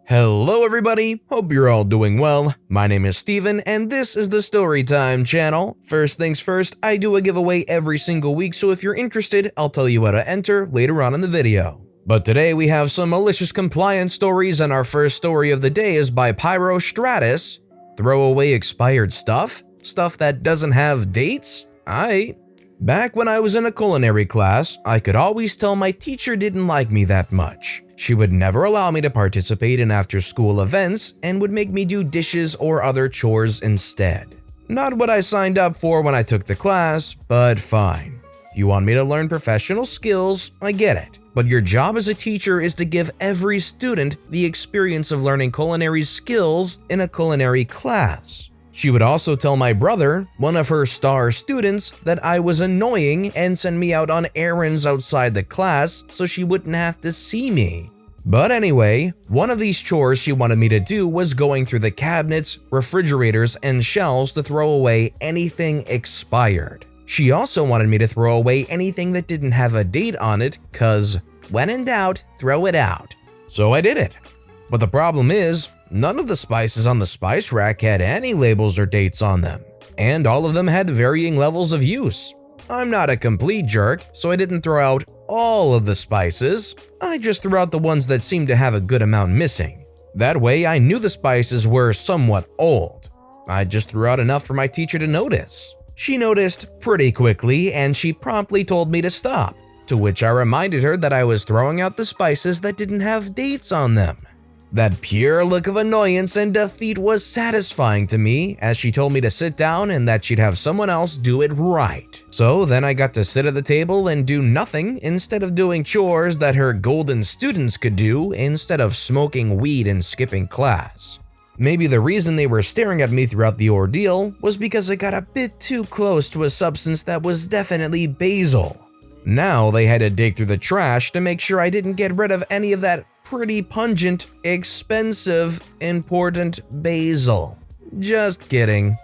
Hello everybody, hope you're all doing well. My name is Steven and this is the Storytime channel. First things first, I do a giveaway every single week, so if you're interested, I'll tell you how to enter later on in the video. But today we have some malicious compliance stories, and our first story of the day is by PyroStratus. Throw away expired stuff? Stuff that doesn't have dates? Aight. Back when I was in a culinary class, I could always tell my teacher didn't like me that much. She would never allow me to participate in after-school events and would make me do dishes or other chores instead. Not what I signed up for when I took the class, but fine. You want me to learn professional skills, I get it. But your job as a teacher is to give every student the experience of learning culinary skills in a culinary class. She would also tell my brother, one of her star students, that I was annoying and send me out on errands outside the class so she wouldn't have to see me. But anyway, one of these chores she wanted me to do was going through the cabinets, refrigerators, and shelves to throw away anything expired. She also wanted me to throw away anything that didn't have a date on it, cause when in doubt, throw it out. So I did it. But the problem is, none of the spices on the spice rack had any labels or dates on them, and all of them had varying levels of use. I'm not a complete jerk, so I didn't throw out all of the spices. I just threw out the ones that seemed to have a good amount missing. That way, I knew the spices were somewhat old. I just threw out enough for my teacher to notice. She noticed pretty quickly, and she promptly told me to stop, to which I reminded her that I was throwing out the spices that didn't have dates on them. That pure look of annoyance and defeat was satisfying to me, as she told me to sit down and that she'd have someone else do it right. So then I got to sit at the table and do nothing instead of doing chores that her golden students could do instead of smoking weed and skipping class. Maybe the reason they were staring at me throughout the ordeal was because I got a bit too close to a substance that was definitely basil. Now they had to dig through the trash to make sure I didn't get rid of any of that pretty pungent, expensive, important basil. Just kidding.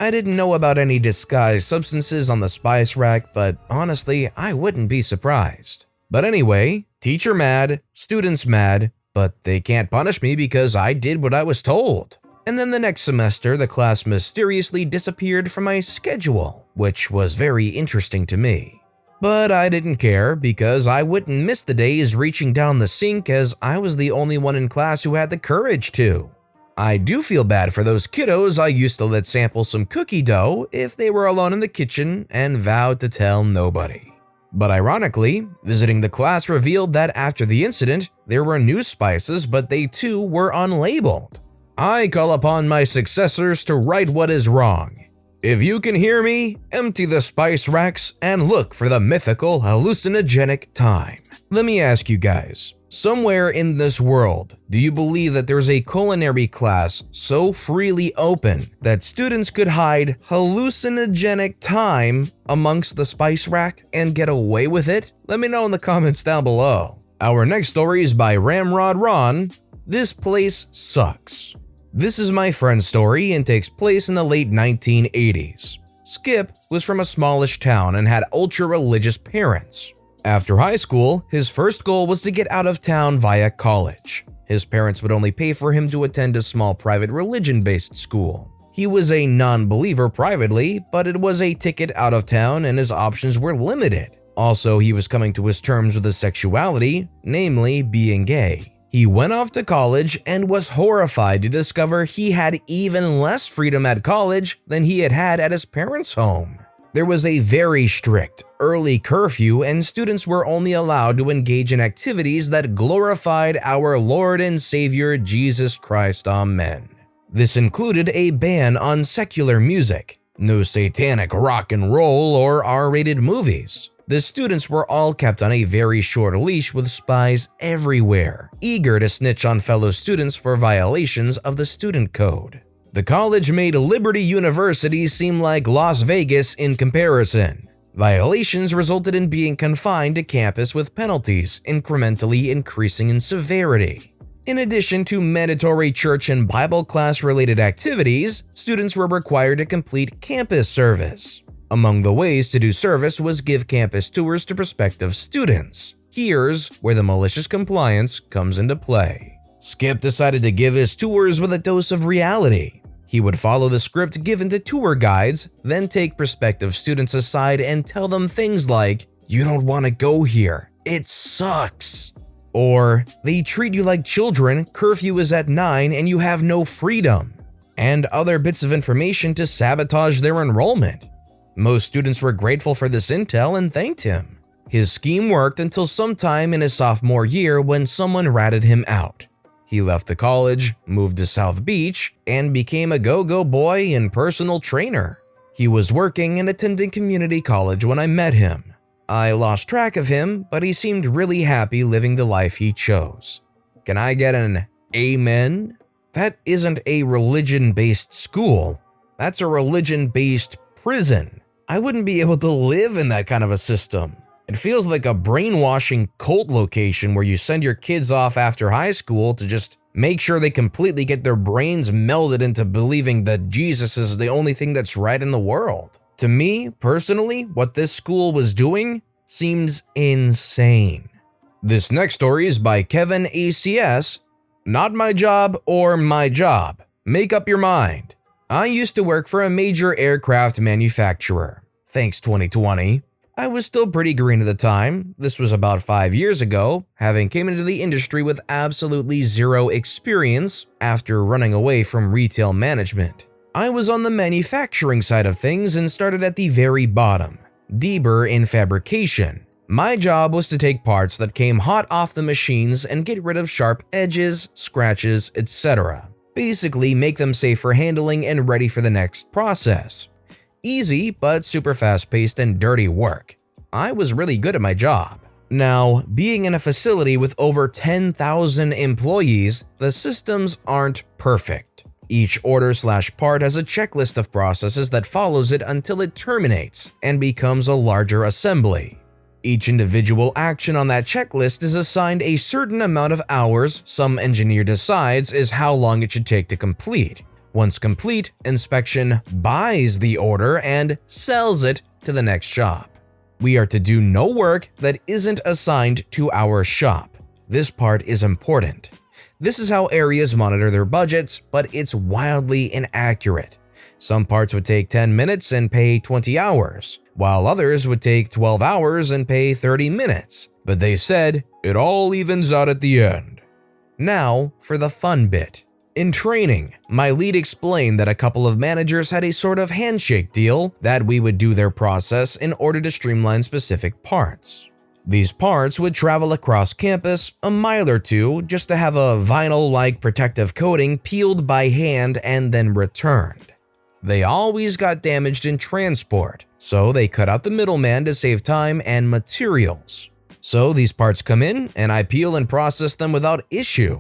I didn't know about any disguised substances on the spice rack, but honestly, I wouldn't be surprised. But anyway, teacher mad, students mad, but they can't punish me because I did what I was told. And then the next semester, the class mysteriously disappeared from my schedule, which was very interesting to me. But I didn't care because I wouldn't miss the days reaching down the sink, as I was the only one in class who had the courage to. I do feel bad for those kiddos I used to let sample some cookie dough if they were alone in the kitchen and vowed to tell nobody. But ironically, visiting the class revealed that after the incident, there were new spices, but they too were unlabeled. I call upon my successors to right what is wrong. If you can hear me, empty the spice racks and look for the mythical hallucinogenic thyme. Let me ask you guys, somewhere in this world, do you believe that there's a culinary class so freely open that students could hide hallucinogenic thyme amongst the spice rack and get away with it? Let me know in the comments down below. Our next story is by Ramrodron. This place sucks. This is my friend's story and takes place in the late 1980s. Skip was from a smallish town and had ultra-religious parents. After high school, his first goal was to get out of town via college. His parents would only pay for him to attend a small private religion-based school. He was a non-believer privately, but it was a ticket out of town and his options were limited. Also, he was coming to his terms with his sexuality, namely being gay. He went off to college and was horrified to discover he had even less freedom at college than he had had at his parents' home. There was a very strict early curfew, and students were only allowed to engage in activities that glorified our Lord and Savior Jesus Christ, Amen. This included a ban on secular music, no satanic rock and roll or R-rated movies. The students were all kept on a very short leash with spies everywhere, eager to snitch on fellow students for violations of the student code. The college made Liberty University seem like Las Vegas in comparison. Violations resulted in being confined to campus with penalties incrementally increasing in severity. In addition to mandatory church and Bible class related activities, students were required to complete campus service. Among the ways to do service was give campus tours to prospective students. Here's where the malicious compliance comes into play. Skip decided to give his tours with a dose of reality. He would follow the script given to tour guides, then take prospective students aside and tell them things like, "You don't want to go here, it sucks." Or, "They treat you like children, curfew is at 9 and you have no freedom." And other bits of information to sabotage their enrollment. Most students were grateful for this intel and thanked him. His scheme worked until sometime in his sophomore year when someone ratted him out. He left the college, moved to South Beach, and became a go-go boy and personal trainer. He was working and attending community college when I met him. I lost track of him, but he seemed really happy living the life he chose. Can I get an amen? That isn't a religion-based school. That's a religion-based prison. I wouldn't be able to live in that kind of a system. It feels like a brainwashing cult location where you send your kids off after high school to just make sure they completely get their brains melded into believing that Jesus is the only thing that's right in the world. To me, personally, what this school was doing seems insane. This next story is by kevinACS. Not my job or my job. Make up your mind. I used to work for a major aircraft manufacturer. Thanks 2020. I was still pretty green at the time. This was about 5 years ago, having came into the industry with absolutely zero experience after running away from retail management. I was on the manufacturing side of things and started at the very bottom, deeper in fabrication. My job was to take parts that came hot off the machines and get rid of sharp edges, scratches, etc. Basically make them safe for handling and ready for the next process. Easy, but super fast-paced and dirty work. I was really good at my job. Now, being in a facility with over 10,000 employees, the systems aren't perfect. Each order/part has a checklist of processes that follows it until it terminates and becomes a larger assembly. Each individual action on that checklist is assigned a certain amount of hours some engineer decides is how long it should take to complete. Once complete, inspection buys the order and sells it to the next shop. We are to do no work that isn't assigned to our shop. This part is important. This is how areas monitor their budgets, but it's wildly inaccurate. Some parts would take 10 minutes and pay 20 hours, while others would take 12 hours and pay 30 minutes. But they said, it all evens out at the end. Now, for the fun bit. In training, my lead explained that a couple of managers had a sort of handshake deal that we would do their process in order to streamline specific parts. These parts would travel across campus a mile or two just to have a vinyl-like protective coating peeled by hand and then returned. They always got damaged in transport, so they cut out the middleman to save time and materials. So these parts come in and I peel and process them without issue.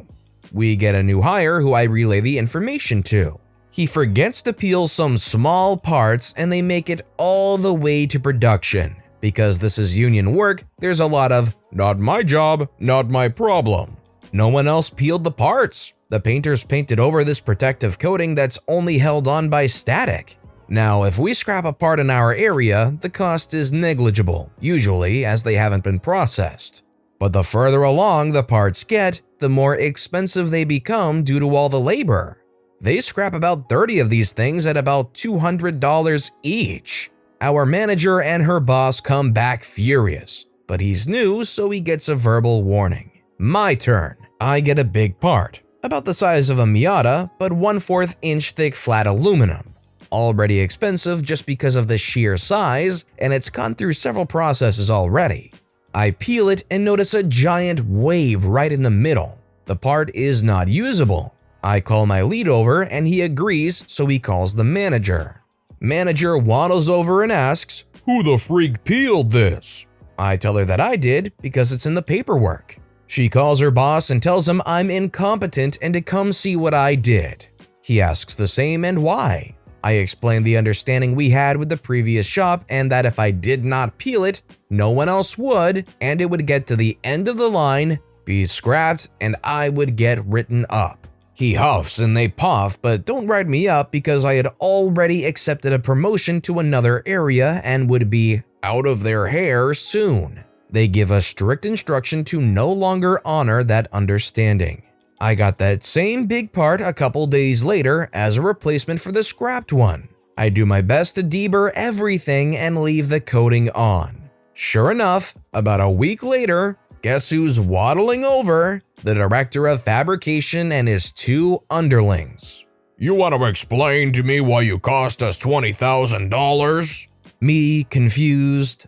We get a new hire who I relay the information to. He forgets to peel some small parts and they make it all the way to production. Because this is union work, there's a lot of, not my job, not my problem. No one else peeled the parts. The painters painted over this protective coating that's only held on by static. Now, if we scrap a part in our area, the cost is negligible, usually as they haven't been processed. But the further along the parts get, the more expensive they become due to all the labor. They scrap about 30 of these things at about $200 each. Our manager and her boss come back furious, but he's new, so he gets a verbal warning. My turn. I get a big part, about the size of a Miata, but 1/4 inch thick flat aluminum. Already expensive just because of the sheer size, and it's gone through several processes already. I peel it and notice a giant wave right in the middle. The part is not usable. I call my lead over and he agrees, so he calls the manager. Manager waddles over and asks, "Who the freak peeled this?" I tell her that I did because it's in the paperwork. She calls her boss and tells him I'm incompetent and to come see what I did. He asks the same and why. I explain the understanding we had with the previous shop and that if I did not peel it, no one else would, and it would get to the end of the line, be scrapped, and I would get written up. He huffs and they puff, but don't write me up because I had already accepted a promotion to another area and would be out of their hair soon. They give us strict instruction to no longer honor that understanding. I got that same big part a couple days later as a replacement for the scrapped one. I do my best to deburr everything and leave the coating on. Sure enough, about a week later, guess who's waddling over? The director of fabrication and his two underlings. You want to explain to me why you cost us $20,000? Me, confused.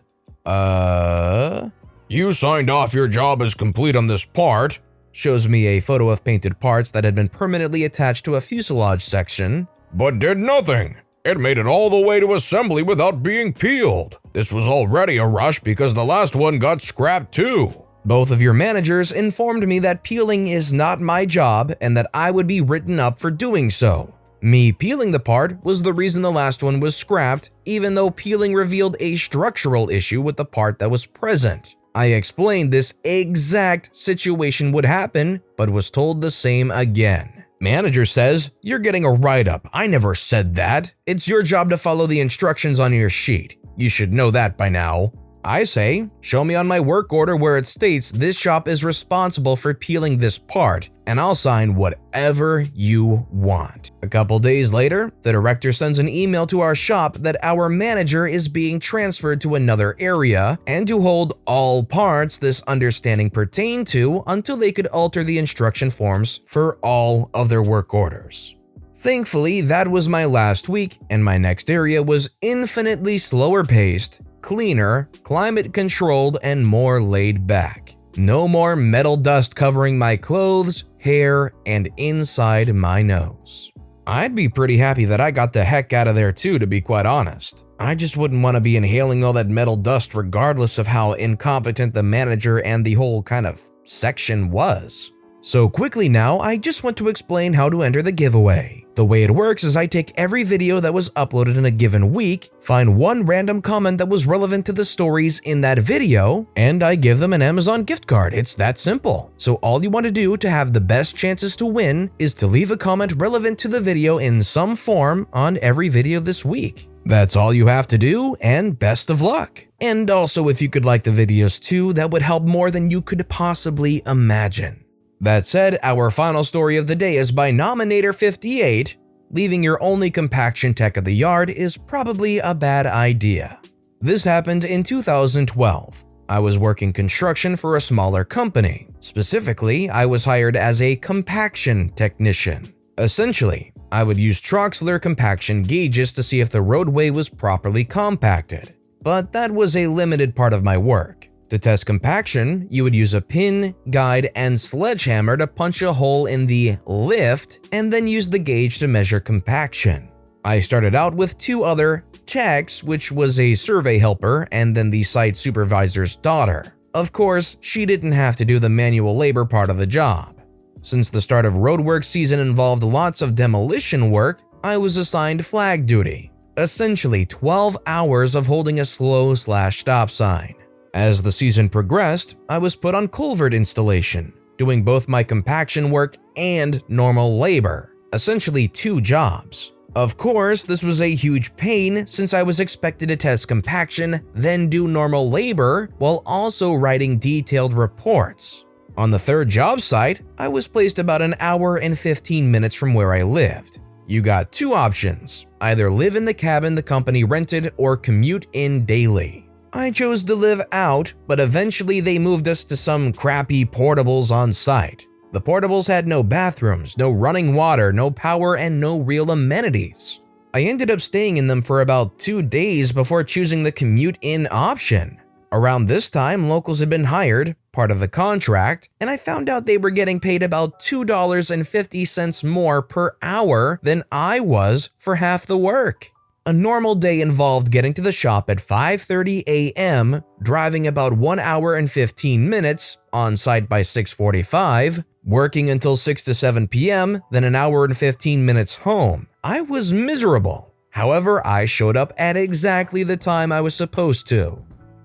You signed off your job as complete on this part. Shows me a photo of painted parts that had been permanently attached to a fuselage section. But did nothing. It made it all the way to assembly without being peeled. This was already a rush because the last one got scrapped too. Both of your managers informed me that peeling is not my job and that I would be written up for doing so. Me peeling the part was the reason the last one was scrapped, even though peeling revealed a structural issue with the part that was present. I explained this exact situation would happen, but was told the same again. Manager says, "You're getting a write-up. I never said that. It's your job to follow the instructions on your sheet. You should know that by now." I say, "Show me on my work order where it states this shop is responsible for peeling this part, and I'll sign whatever you want." A couple days later, the director sends an email to our shop that our manager is being transferred to another area and to hold all parts this understanding pertained to until they could alter the instruction forms for all of their work orders. Thankfully, that was my last week, and my next area was infinitely slower paced, cleaner, climate-controlled, and more laid back. No more metal dust covering my clothes, hair, and inside my nose. I'd be pretty happy that I got the heck out of there too, to be quite honest. I just wouldn't want to be inhaling all that metal dust regardless of how incompetent the manager and the whole kind of section was. So quickly now, I just want to explain how to enter the giveaway. The way it works is I take every video that was uploaded in a given week, find one random comment that was relevant to the stories in that video, and I give them an Amazon gift card. It's that simple. So all you want to do to have the best chances to win is to leave a comment relevant to the video in some form on every video this week. That's all you have to do, and best of luck. And also, if you could like the videos too, that would help more than you could possibly imagine. That said, our final story of the day is by Nominator 58. Leaving your only compaction tech at the yard is probably a bad idea. This happened in 2012. I was working construction for a smaller company. Specifically, I was hired as a compaction technician. Essentially, I would use Troxler compaction gauges to see if the roadway was properly compacted. But that was a limited part of my work. To test compaction, you would use a pin, guide, and sledgehammer to punch a hole in the lift and then use the gauge to measure compaction. I started out with two other techs, which was a survey helper and then the site supervisor's daughter. Of course, she didn't have to do the manual labor part of the job. Since the start of roadwork season involved lots of demolition work, I was assigned flag duty. Essentially 12 hours of holding a slow/stop sign. As the season progressed, I was put on culvert installation, doing both my compaction work and normal labor, essentially two jobs. Of course, this was a huge pain since I was expected to test compaction, then do normal labor, while also writing detailed reports. On the third job site, I was placed about an hour and 15 minutes from where I lived. You got two options, either live in the cabin the company rented or commute in daily. I chose to live out, but eventually they moved us to some crappy portables on site. The portables had no bathrooms, no running water, no power, and no real amenities. I ended up staying in them for about 2 days before choosing the commute-in option. Around this time, locals had been hired, part of the contract, and I found out they were getting paid about $2.50 more per hour than I was for half the work. A normal day involved getting to the shop at 5:30 a.m., driving about 1 hour and 15 minutes, on site by 6:45, working until 6 to 7 p.m., then an hour and 15 minutes home. I was miserable. However, I showed up at exactly the time I was supposed to.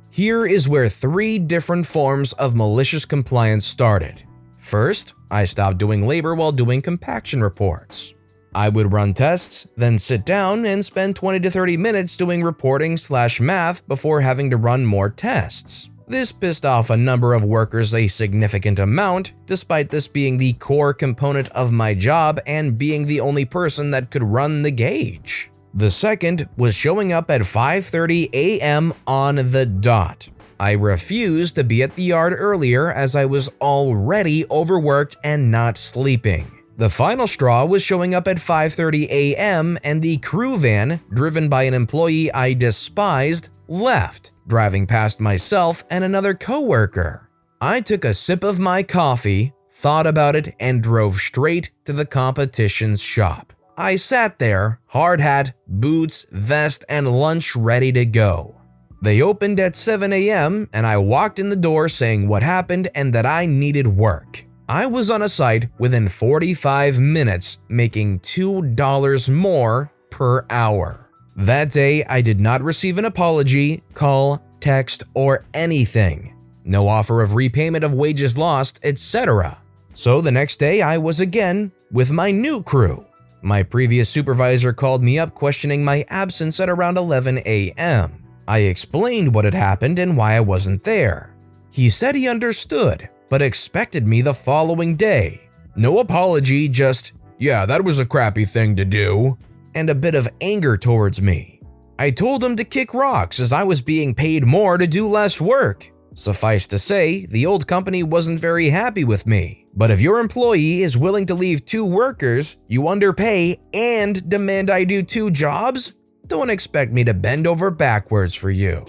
Here is where 3 different forms of malicious compliance started. First, I stopped doing labor while doing compaction reports. I would run tests, then sit down and spend 20 to 30 minutes doing reporting/math before having to run more tests. This pissed off a number of workers a significant amount, despite this being the core component of my job and being the only person that could run the gauge. The second was showing up at 5:30 a.m. on the dot. I refused to be at the yard earlier as I was already overworked and not sleeping. The final straw was showing up at 5:30 a.m. and the crew van, driven by an employee I despised, left, driving past myself and another coworker. I took a sip of my coffee, thought about it, and drove straight to the competition's shop. I sat there, hard hat, boots, vest, and lunch ready to go. They opened at 7 a.m. and I walked in the door saying what happened and that I needed work. I was on a site within 45 minutes, making $2 more per hour. That day, I did not receive an apology, call, text, or anything. No offer of repayment of wages lost, etc. So the next day, I was again with my new crew. My previous supervisor called me up questioning my absence at around 11 a.m. I explained what had happened and why I wasn't there. He said he understood, but expected me the following day. No apology, just, "Yeah, that was a crappy thing to do," and a bit of anger towards me. I told him to kick rocks as I was being paid more to do less work. Suffice to say, the old company wasn't very happy with me. But if your employee is willing to leave 2 workers, you underpay, and demand I do 2 jobs, don't expect me to bend over backwards for you.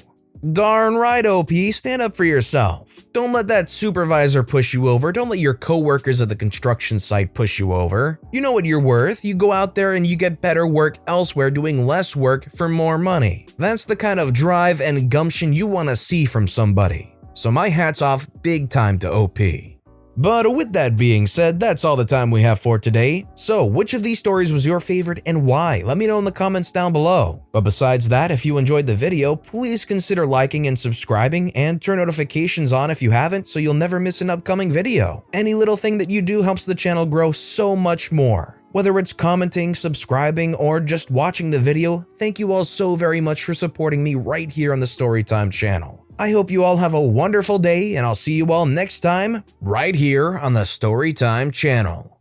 Darn right, OP, stand up for yourself. Don't let that supervisor push you over. Don't let your coworkers at the construction site push you over. You know what you're worth. You go out there and you get better work elsewhere doing less work for more money. That's the kind of drive and gumption you want to see from somebody. So my hat's off big time to OP. But with that being said, that's all the time we have for today. So which of these stories was your favorite and why? Let me know in the comments down below. But besides that, if you enjoyed the video, please consider liking and subscribing and turn notifications on if you haven't so you'll never miss an upcoming video. Any little thing that you do helps the channel grow so much more. Whether it's commenting, subscribing, or just watching the video, thank you all so very much for supporting me right here on the Storytime channel. I hope you all have a wonderful day, and I'll see you all next time right here on the Storytime channel.